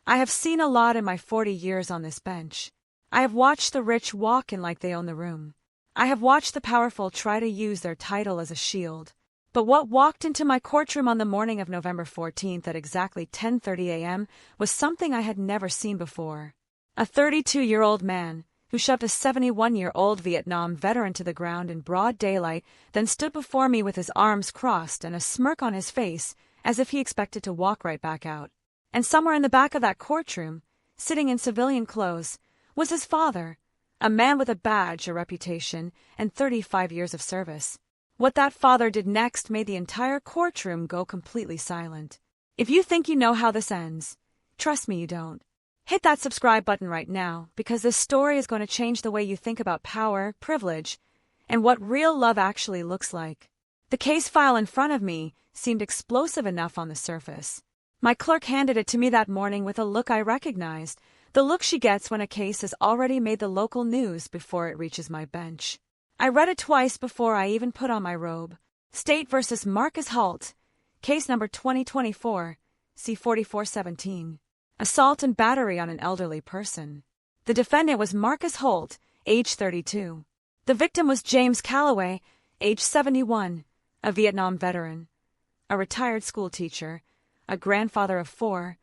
I have seen a lot in my 40 years on this bench. I have watched the rich walk in like they own the room. I have watched the powerful try to use their title as a shield. But what walked into my courtroom on the morning of November 14th at exactly 10:30 a.m. was something I had never seen before. A 32-year-old man, who shoved a 71-year-old Vietnam veteran to the ground in broad daylight, then stood before me with his arms crossed and a smirk on his face, as if he expected to walk right back out. And somewhere in the back of that courtroom, sitting in civilian clothes, was his father, a man with a badge, a reputation, and 35 years of service. What that father did next made the entire courtroom go completely silent. If you think you know how this ends, trust me you don't. Hit that subscribe button right now, because this story is going to change the way you think about power, privilege, and what real love actually looks like. The case file in front of me seemed explosive enough on the surface. My clerk handed it to me that morning with a look I recognized, the look she gets when a case has already made the local news before it reaches my bench. I read it twice before I even put on my robe. State versus Marcus Holt, case number 2024, C-4417. Assault and battery on an elderly person. The defendant was Marcus Holt, age 32. The victim was James Calloway, age 71, a Vietnam veteran, a retired school teacher, a grandfather of 4,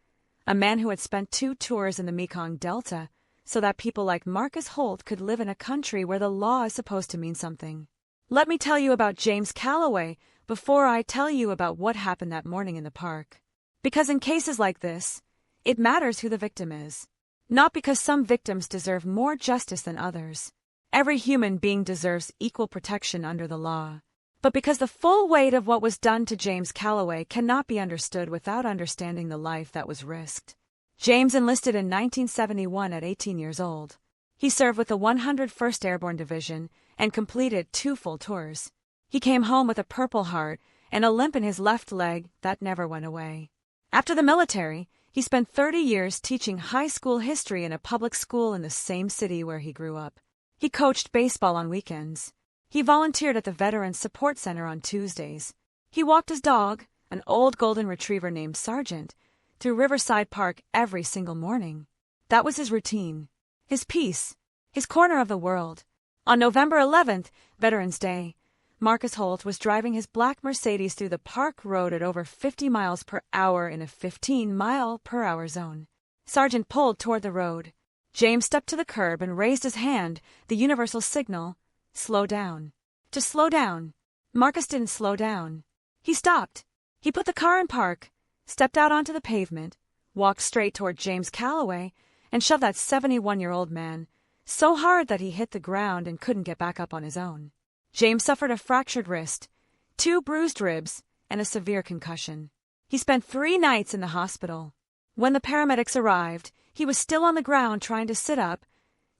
a man who had spent 2 tours in the Mekong Delta so that people like Marcus Holt could live in a country where the law is supposed to mean something. Let me tell you about James Calloway before I tell you about what happened that morning in the park. Because in cases like this, it matters who the victim is. Not because some victims deserve more justice than others. Every human being deserves equal protection under the law. But because the full weight of what was done to James Calloway cannot be understood without understanding the life that was risked. James enlisted in 1971 at 18 years old. He served with the 101st Airborne Division and completed 2 full tours. He came home with a Purple Heart and a limp in his left leg that never went away. After the military, he spent 30 years teaching high school history in a public school in the same city where he grew up. He coached baseball on weekends. He volunteered at the Veterans Support Center on Tuesdays. He walked his dog, an old golden retriever named Sergeant, through Riverside Park every single morning. That was his routine, his peace, his corner of the world. On November 11th, Veterans Day, Marcus Holt was driving his black Mercedes through the park road at over 50 miles per hour in a 15-mile-per-hour zone. Sergeant pulled toward the road. James stepped to the curb and raised his hand, the universal signal, slow down. To slow down. Marcus didn't slow down. He stopped. He put the car in park, stepped out onto the pavement, walked straight toward James Calloway, and shoved that 71-year-old man so hard that he hit the ground and couldn't get back up on his own. James suffered a fractured wrist, 2 bruised ribs, and a severe concussion. He spent 3 nights in the hospital. When the paramedics arrived, he was still on the ground trying to sit up,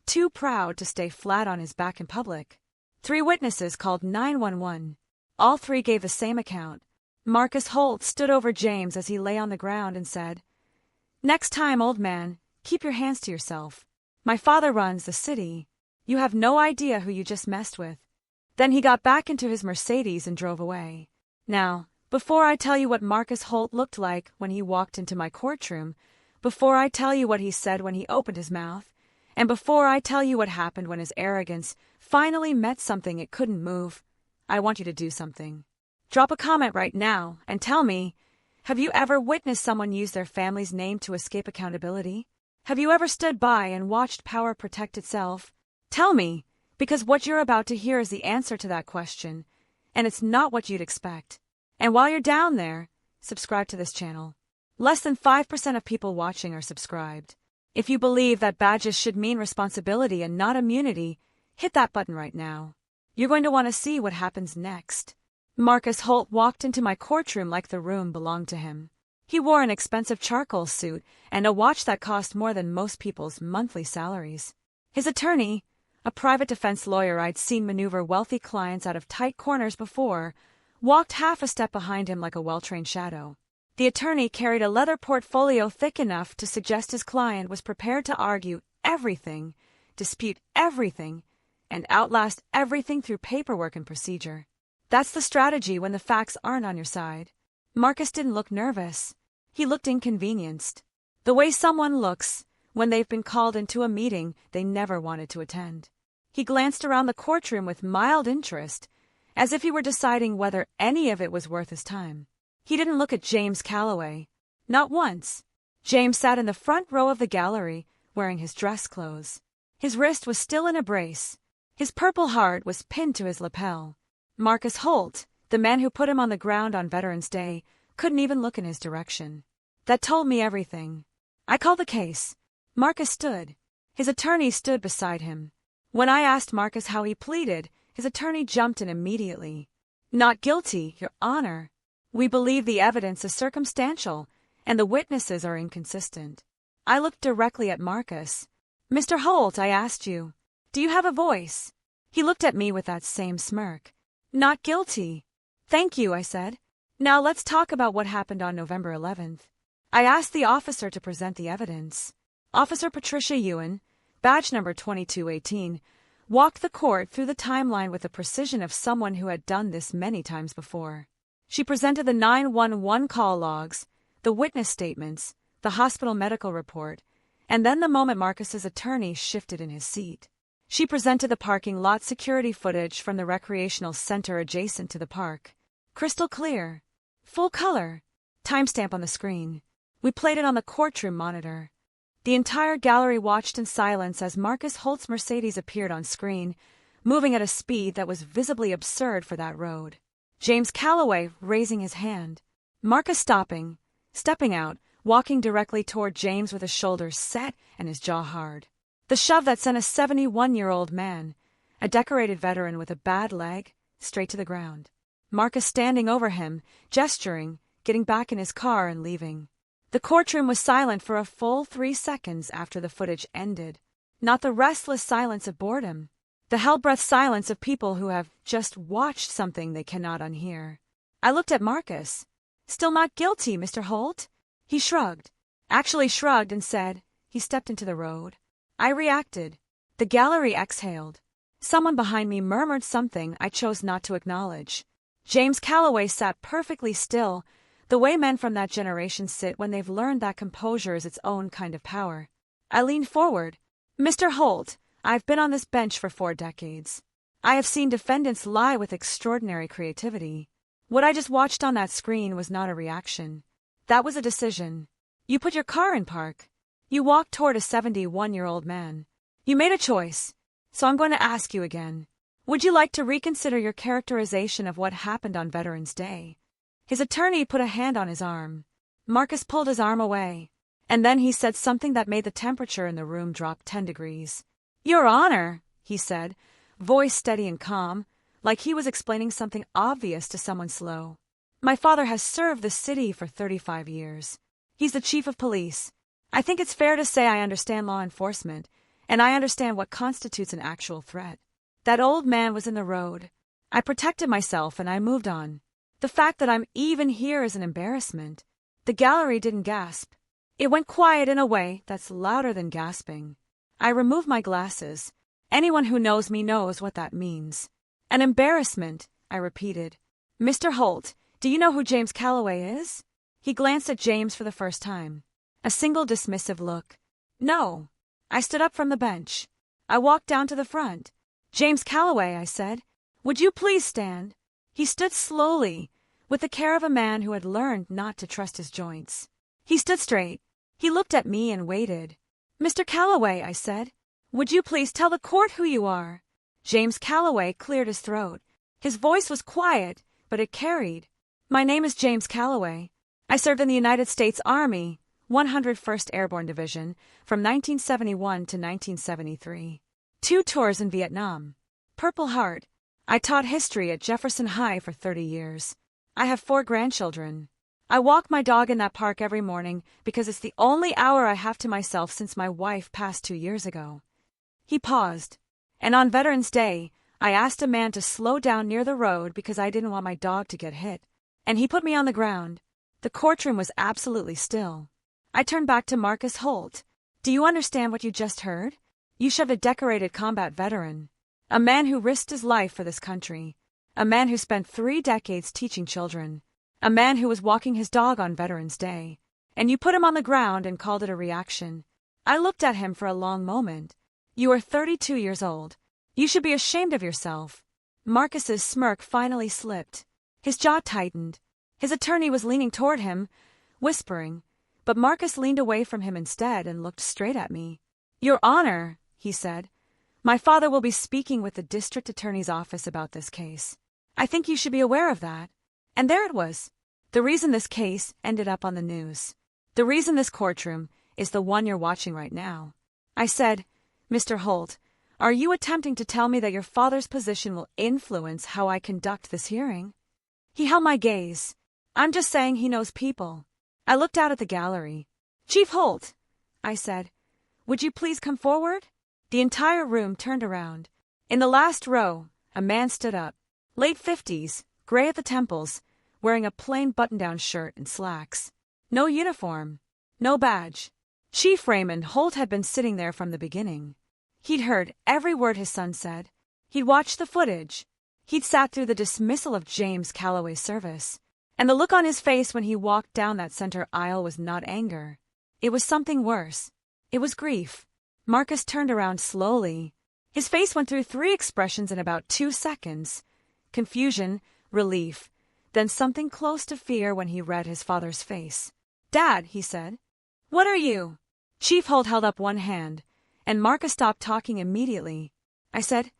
too proud to stay flat on his back in public. 3 witnesses called 911. All 3 gave the same account. Marcus Holt stood over James as he lay on the ground and said, "Next time, old man, keep your hands to yourself. My father runs the city. You have no idea who you just messed with." Then he got back into his Mercedes and drove away. Now, before I tell you what Marcus Holt looked like when he walked into my courtroom, before I tell you what he said when he opened his mouth, and before I tell you what happened when his arrogance finally met something it couldn't move, I want you to do something. Drop a comment right now and tell me, have you ever witnessed someone use their family's name to escape accountability? Have you ever stood by and watched power protect itself? Tell me, because what you're about to hear is the answer to that question, and it's not what you'd expect. And while you're down there, subscribe to this channel. Less than 5% of people watching are subscribed. If you believe that badges should mean responsibility and not immunity, hit that button right now. You're going to want to see what happens next. Marcus Holt walked into my courtroom like the room belonged to him. He wore an expensive charcoal suit and a watch that cost more than most people's monthly salaries. His attorney, a private defense lawyer I'd seen maneuver wealthy clients out of tight corners before, walked half a step behind him like a well-trained shadow. The attorney carried a leather portfolio thick enough to suggest his client was prepared to argue everything, dispute everything, and outlast everything through paperwork and procedure. That's the strategy when the facts aren't on your side. Marcus didn't look nervous. He looked inconvenienced. The way someone looks when they've been called into a meeting they never wanted to attend. He glanced around the courtroom with mild interest, as if he were deciding whether any of it was worth his time. He didn't look at James Calloway. Not once. James sat in the front row of the gallery, wearing his dress clothes. His wrist was still in a brace. His Purple Heart was pinned to his lapel. Marcus Holt, the man who put him on the ground on Veterans Day, couldn't even look in his direction. That told me everything. I called the case. Marcus stood. His attorney stood beside him. When I asked Marcus how he pleaded, his attorney jumped in immediately. Not guilty, Your Honor. We believe the evidence is circumstantial, and the witnesses are inconsistent. I looked directly at Marcus. Mr. Holt, I asked you, do you have a voice? He looked at me with that same smirk. Not guilty. Thank you, I said. Now let's talk about what happened on November 11th. I asked the officer to present the evidence. Officer Patricia Ewan, badge number 2218, walked the court through the timeline with the precision of someone who had done this many times before. She presented the 911 call logs, the witness statements, the hospital medical report, and then the moment Marcus's attorney shifted in his seat. She presented the parking lot security footage from the recreational center adjacent to the park. Crystal clear. Full color. Timestamp on the screen. We played it on the courtroom monitor. The entire gallery watched in silence as Marcus Holt's Mercedes appeared on screen, moving at a speed that was visibly absurd for that road. James Calloway raising his hand. Marcus stopping, stepping out, walking directly toward James with his shoulders set and his jaw hard. The shove that sent a 71-year-old man, a decorated veteran with a bad leg, straight to the ground. Marcus standing over him, gesturing, getting back in his car and leaving. The courtroom was silent for a full 3 seconds after the footage ended. Not the restless silence of boredom. The hell-breath silence of people who have just watched something they cannot unhear. I looked at Marcus. Still not guilty, Mr. Holt? He shrugged. Actually shrugged and said, he stepped into the road. I reacted. The gallery exhaled. Someone behind me murmured something I chose not to acknowledge. James Calloway sat perfectly still, the way men from that generation sit when they've learned that composure is its own kind of power. I leaned forward. Mr. Holt, I've been on this bench for 4 decades. I have seen defendants lie with extraordinary creativity. What I just watched on that screen was not a reaction. That was a decision. You put your car in park. You walked toward a 71-year-old man. You made a choice. So I'm going to ask you again. Would you like to reconsider your characterization of what happened on Veterans Day? His attorney put a hand on his arm. Marcus pulled his arm away. And then he said something that made the temperature in the room drop 10 degrees. Your Honor, he said, voice steady and calm, like he was explaining something obvious to someone slow. My father has served the city for 35 years. He's the chief of police. I think it's fair to say I understand law enforcement, and I understand what constitutes an actual threat. That old man was in the road. I protected myself and I moved on. The fact that I'm even here is an embarrassment. The gallery didn't gasp. It went quiet in a way that's louder than gasping. I removed my glasses. Anyone who knows me knows what that means. An embarrassment, I repeated. Mr. Holt, do you know who James Calloway is? He glanced at James for the first time. A single dismissive look. No. I stood up from the bench. I walked down to the front. James Calloway, I said. Would you please stand? He stood slowly, with the care of a man who had learned not to trust his joints. He stood straight. He looked at me and waited. Mr. Calloway, I said, would you please tell the court who you are? James Calloway cleared his throat. His voice was quiet, but it carried. My name is James Calloway. I served in the United States Army, 101st Airborne Division, from 1971 to 1973. 2 tours in Vietnam. Purple Heart. I taught history at Jefferson High for 30 years. I have 4 grandchildren. I walk my dog in that park every morning because it's the only hour I have to myself since my wife passed 2 years ago. He paused. And on Veterans Day, I asked a man to slow down near the road because I didn't want my dog to get hit. And he put me on the ground. The courtroom was absolutely still. I turned back to Marcus Holt. Do you understand what you just heard? You shoved a decorated combat veteran. A man who risked his life for this country. A man who spent 3 decades teaching children. A man who was walking his dog on Veterans Day. and you put him on the ground and called it a reaction. I looked at him for a long moment. You are 32 years old. You should be ashamed of yourself. Marcus's smirk finally slipped. His jaw tightened. His attorney was leaning toward him, whispering, but Marcus leaned away from him instead and looked straight at me. Your Honor, he said, my father will be speaking with the district attorney's office about this case. I think you should be aware of that. And there it was. The reason this case ended up on the news. The reason this courtroom is the one you're watching right now. I said, Mr. Holt, are you attempting to tell me that your father's position will influence how I conduct this hearing? He held my gaze. I'm just saying he knows people. I looked out at the gallery. Chief Holt, I said, would you please come forward? The entire room turned around. In the last row, a man stood up, late 50s, gray at the temples, wearing a plain button-down shirt and slacks. No uniform. No badge. Chief Raymond Holt had been sitting there from the beginning. He'd heard every word his son said. He'd watched the footage. He'd sat through the dismissal of James Calloway's service. And the look on his face when he walked down that center aisle was not anger. It was something worse. It was grief. Marcus turned around slowly. His face went through 3 expressions in about 2 seconds. Confusion, relief, then something close to fear when he read his father's face. Dad, he said. What are you? Chief Holt held up one hand, and Marcus stopped talking immediately. I said,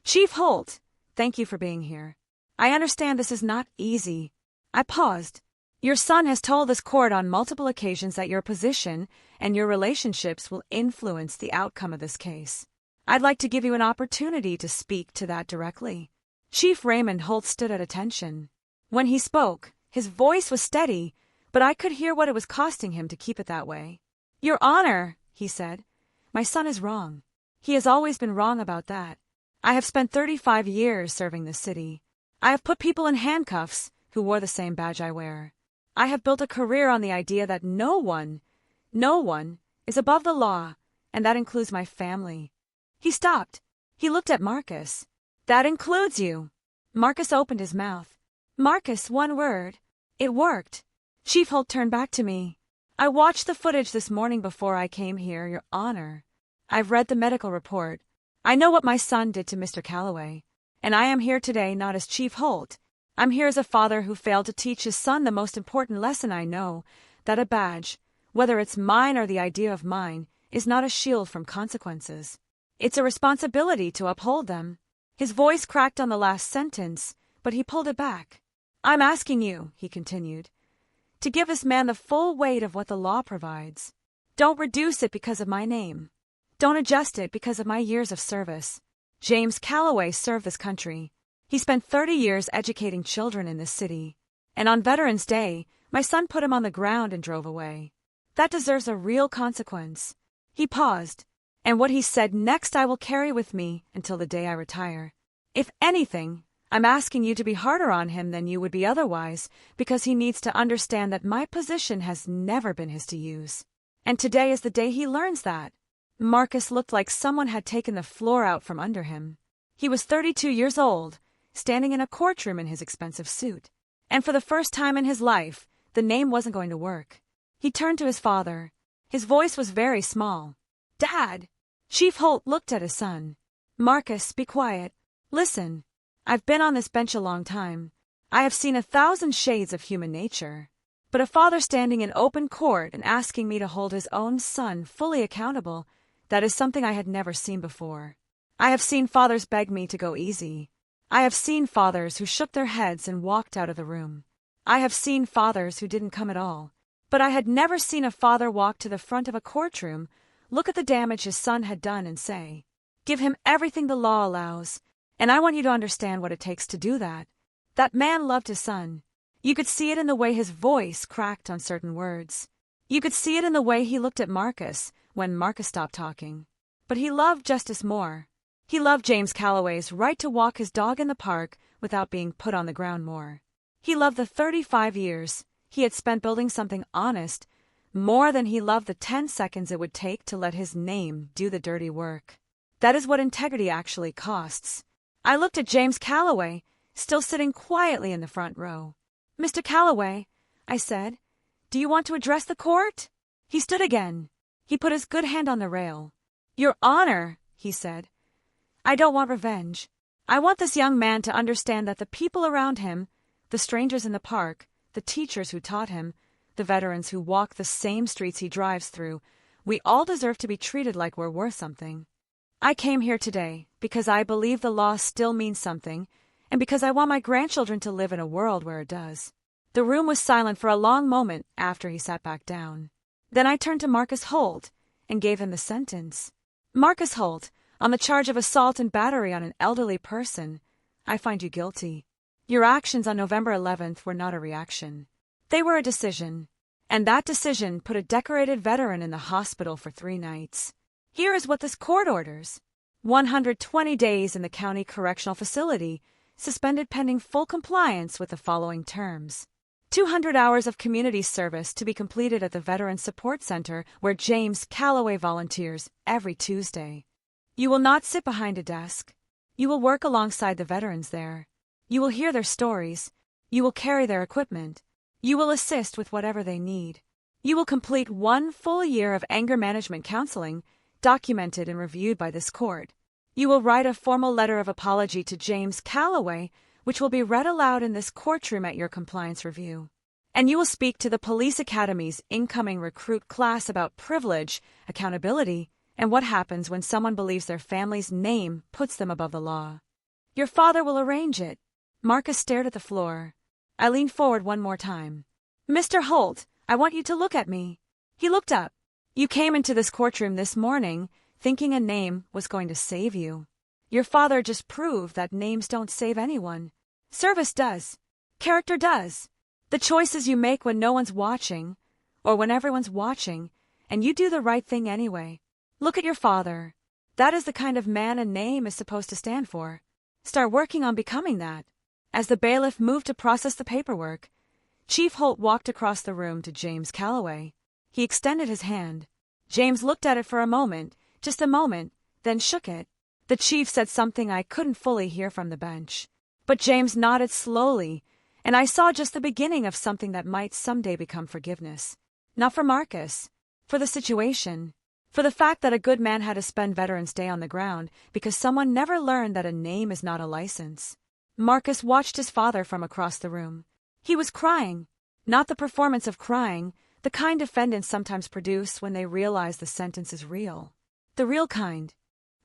Chief Holt, thank you for being here. I understand this is not easy. I paused. Your son has told this court on multiple occasions that your position and your relationships will influence the outcome of this case. I'd like to give you an opportunity to speak to that directly. Chief Raymond Holt stood at attention. When he spoke, his voice was steady, but I could hear what it was costing him to keep it that way. Your Honor, he said, my son is wrong. He has always been wrong about that. I have spent 35 years serving this city. I have put people in handcuffs who wore the same badge I wear. I have built a career on the idea that no one is above the law, and that includes my family. He stopped. He looked at Marcus. That includes you. Marcus opened his mouth. Marcus, one word. It worked. Chief Holt turned back to me. I watched the footage this morning before I came here, Your Honor. I've read the medical report. I know what my son did to Mr. Calloway. And I am here today not as Chief Holt. I'm here as a father who failed to teach his son the most important lesson I know, that a badge, whether it's mine or the idea of mine, is not a shield from consequences. It's a responsibility to uphold them. His voice cracked on the last sentence, but he pulled it back. I'm asking you, he continued, to give this man the full weight of what the law provides. Don't reduce it because of my name. Don't adjust it because of my years of service. James Calloway served this country. He spent 30 years educating children in this city. And on Veterans Day, my son put him on the ground and drove away. That deserves a real consequence. He paused. And what he said next I will carry with me until the day I retire. If anything, I'm asking you to be harder on him than you would be otherwise, because he needs to understand that my position has never been his to use. And today is the day he learns that. Marcus looked like someone had taken the floor out from under him. He was 32 years old, standing in a courtroom in his expensive suit. And for the first time in his life, the name wasn't going to work. He turned to his father. His voice was very small. Dad! Chief Holt looked at his son. Marcus, be quiet. Listen. I've been on this bench a long time. I have seen 1,000 shades of human nature. But a father standing in open court and asking me to hold his own son fully accountable, that is something I had never seen before. I have seen fathers beg me to go easy. I have seen fathers who shook their heads and walked out of the room. I have seen fathers who didn't come at all. But I had never seen a father walk to the front of a courtroom, look at the damage his son had done and say, give him everything the law allows, and I want you to understand what it takes to do that. That man loved his son. You could see it in the way his voice cracked on certain words. You could see it in the way he looked at Marcus when Marcus stopped talking. But he loved justice more. He loved James Calloway's right to walk his dog in the park without being put on the ground more. He loved the 35 years he had spent building something honest more than he loved the 10 seconds it would take to let his name do the dirty work. That is what integrity actually costs. I looked at James Calloway, still sitting quietly in the front row. Mr. Calloway, I said, do do you want to address the court? He stood again. He put his good hand on the rail. Your Honor, he said, I don't want revenge. I want this young man to understand that the people around him, the strangers in the park, the teachers who taught him, the veterans who walk the same streets he drives through, we all deserve to be treated like we're worth something. I came here today because I believe the law still means something, and because I want my grandchildren to live in a world where it does. The room was silent for a long moment after he sat back down. Then I turned to Marcus Holt and gave him the sentence. Marcus Holt, on the charge of assault and battery on an elderly person, I find you guilty. Your actions on November 11th were not a reaction. They were a decision, and that decision put a decorated veteran in the hospital for 3 nights. Here is what this court orders. 120 days in the county correctional facility, suspended pending full compliance with the following terms. 200 hours of community service to be completed at the Veterans Support Center where James Calloway volunteers every Tuesday. You will not sit behind a desk. You will work alongside the veterans there. You will hear their stories. You will carry their equipment. You will assist with whatever they need. You will complete 1 full year of anger management counseling, documented and reviewed by this court. You will write a formal letter of apology to James Calloway, which will be read aloud in this courtroom at your compliance review. And you will speak to the Police Academy's incoming recruit class about privilege, accountability, and what happens when someone believes their family's name puts them above the law. Your father will arrange it. Marcus stared at the floor. I leaned forward one more time. Mr. Holt, I want you to look at me. He looked up. You came into this courtroom this morning thinking a name was going to save you. Your father just proved that names don't save anyone. Service does. Character does. The choices you make when no one's watching, or when everyone's watching, and you do the right thing anyway. Look at your father. That is the kind of man a name is supposed to stand for. Start working on becoming that. As the bailiff moved to process the paperwork, Chief Holt walked across the room to James Calloway. He extended his hand. James looked at it for a moment, just a moment, then shook it. The chief said something I couldn't fully hear from the bench. But James nodded slowly, and I saw just the beginning of something that might someday become forgiveness. Not for Marcus, for the situation, for the fact that a good man had to spend Veterans Day on the ground because someone never learned that a name is not a license. Marcus watched his father from across the room. He was crying, not the performance of crying, the kind defendants sometimes produce when they realize the sentence is real. The real kind.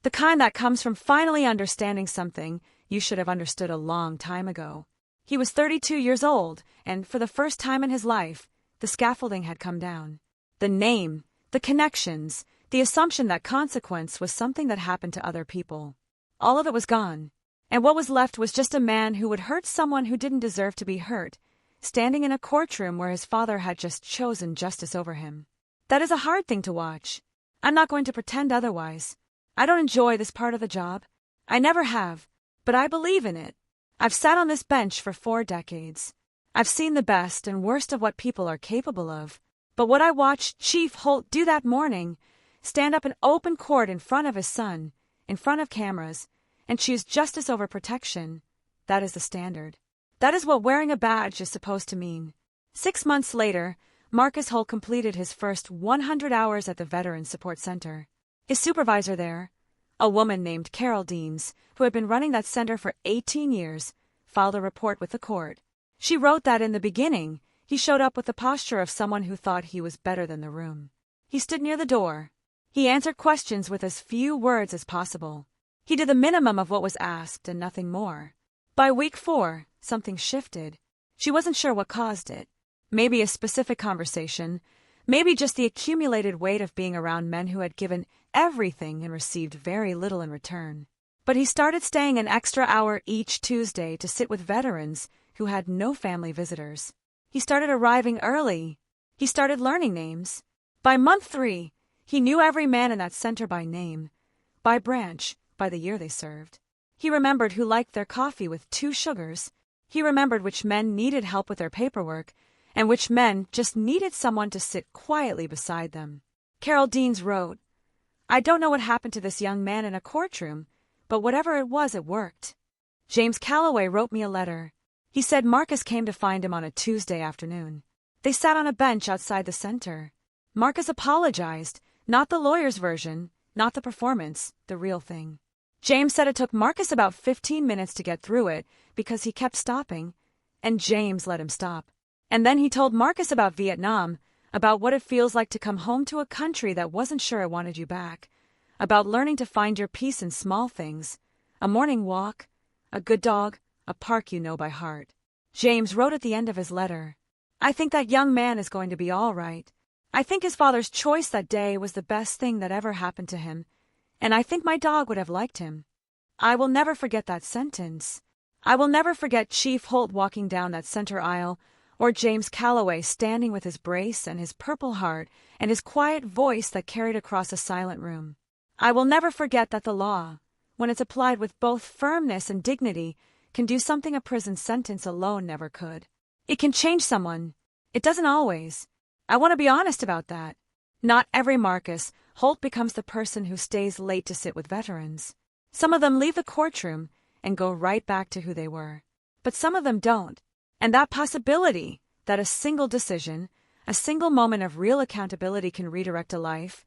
The kind that comes from finally understanding something you should have understood a long time ago. He was 32 years old, and for the first time in his life, the scaffolding had come down. The name, the connections, the assumption that consequence was something that happened to other people. All of it was gone, and what was left was just a man who would hurt someone who didn't deserve to be hurt, standing in a courtroom where his father had just chosen justice over him. That is a hard thing to watch. I'm not going to pretend otherwise. I don't enjoy this part of the job. I never have, but I believe in it. I've sat on this bench for 4 decades. I've seen the best and worst of what people are capable of. But what I watched Chief Holt do that morning, stand up in open court in front of his son, in front of cameras, and choose justice over protection, that is the standard. That is what wearing a badge is supposed to mean. 6 months later, Marcus Holt completed his first 100 hours at the Veterans Support Center. His supervisor there, a woman named Carol Deans, who had been running that center for 18 years, filed a report with the court. She wrote that in the beginning, he showed up with the posture of someone who thought he was better than the room. He stood near the door. He answered questions with as few words as possible. He did the minimum of what was asked and nothing more. By week 4, something shifted. She wasn't sure what caused it. Maybe a specific conversation, maybe just the accumulated weight of being around men who had given everything and received very little in return. But he started staying an extra hour each Tuesday to sit with veterans who had no family visitors. He started arriving early. He started learning names. By month 3, he knew every man in that center by name, by branch, by the year they served. He remembered who liked their coffee with 2 sugars. He remembered which men needed help with their paperwork, and which men just needed someone to sit quietly beside them. Carol Deans wrote, I don't know what happened to this young man in a courtroom, but whatever it was, it worked. James Calloway wrote me a letter. He said Marcus came to find him on a Tuesday afternoon. They sat on a bench outside the center. Marcus apologized, not the lawyer's version, not the performance, the real thing. James said it took Marcus about 15 minutes to get through it because he kept stopping, and James let him stop. And then he told Marcus about Vietnam, about what it feels like to come home to a country that wasn't sure it wanted you back, about learning to find your peace in small things, a morning walk, a good dog, a park you know by heart. James wrote at the end of his letter, "I think that young man is going to be all right. I think his father's choice that day was the best thing that ever happened to him, and I think my dog would have liked him." I will never forget that sentence. I will never forget Chief Holt walking down that center aisle, or James Calloway standing with his brace and his Purple Heart and his quiet voice that carried across a silent room. I will never forget that the law, when it's applied with both firmness and dignity, can do something a prison sentence alone never could. It can change someone. It doesn't always. I want to be honest about that. Not every Marcus Holt becomes the person who stays late to sit with veterans. Some of them leave the courtroom and go right back to who they were. But some of them don't. And that possibility, that a single decision, a single moment of real accountability can redirect a life,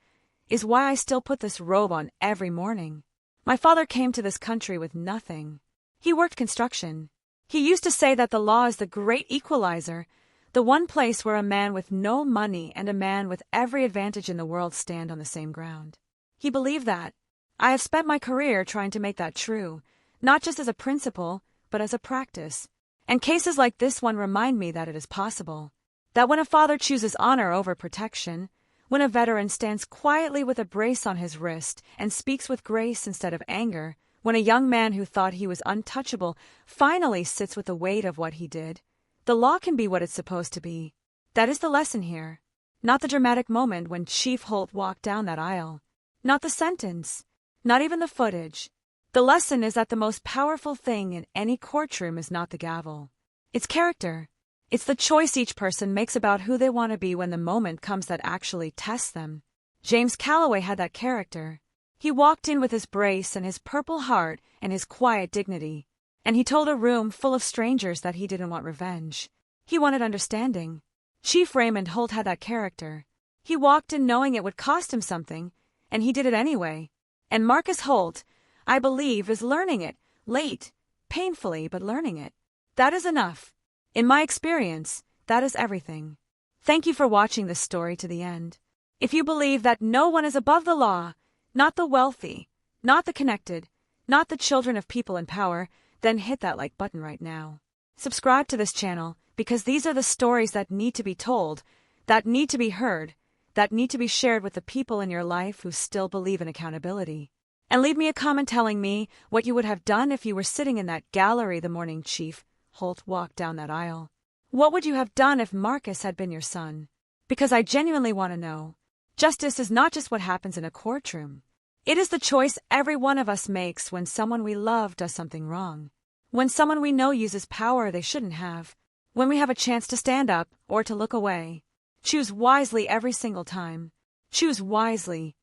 is why I still put this robe on every morning. My father came to this country with nothing. He worked construction. He used to say that the law is the great equalizer, the one place where a man with no money and a man with every advantage in the world stand on the same ground. He believed that. I have spent my career trying to make that true, not just as a principle, but as a practice. And cases like this one remind me that it is possible. That when a father chooses honor over protection, when a veteran stands quietly with a brace on his wrist and speaks with grace instead of anger, when a young man who thought he was untouchable finally sits with the weight of what he did, the law can be what it's supposed to be. That is the lesson here. Not the dramatic moment when Chief Holt walked down that aisle. Not the sentence. Not even the footage. The lesson is that the most powerful thing in any courtroom is not the gavel. It's character. It's the choice each person makes about who they want to be when the moment comes that actually tests them. James Calloway had that character. He walked in with his brace and his Purple Heart and his quiet dignity. And he told a room full of strangers that he didn't want revenge. He wanted understanding. Chief Raymond Holt had that character. He walked in knowing it would cost him something, and he did it anyway. And Marcus Holt, I believe, is learning it, late, painfully, but learning it. That is enough. In my experience, that is everything. Thank you for watching this story to the end. If you believe that no one is above the law, not the wealthy, not the connected, not the children of people in power, then hit that like button right now. Subscribe to this channel, because these are the stories that need to be told, that need to be heard, that need to be shared with the people in your life who still believe in accountability. And leave me a comment telling me what you would have done if you were sitting in that gallery the morning Chief Holt walked down that aisle. What would you have done if Marcus had been your son? Because I genuinely want to know. Justice is not just what happens in a courtroom. It is the choice every one of us makes when someone we love does something wrong. When someone we know uses power they shouldn't have. When we have a chance to stand up or to look away. Choose wisely every single time. Choose wisely.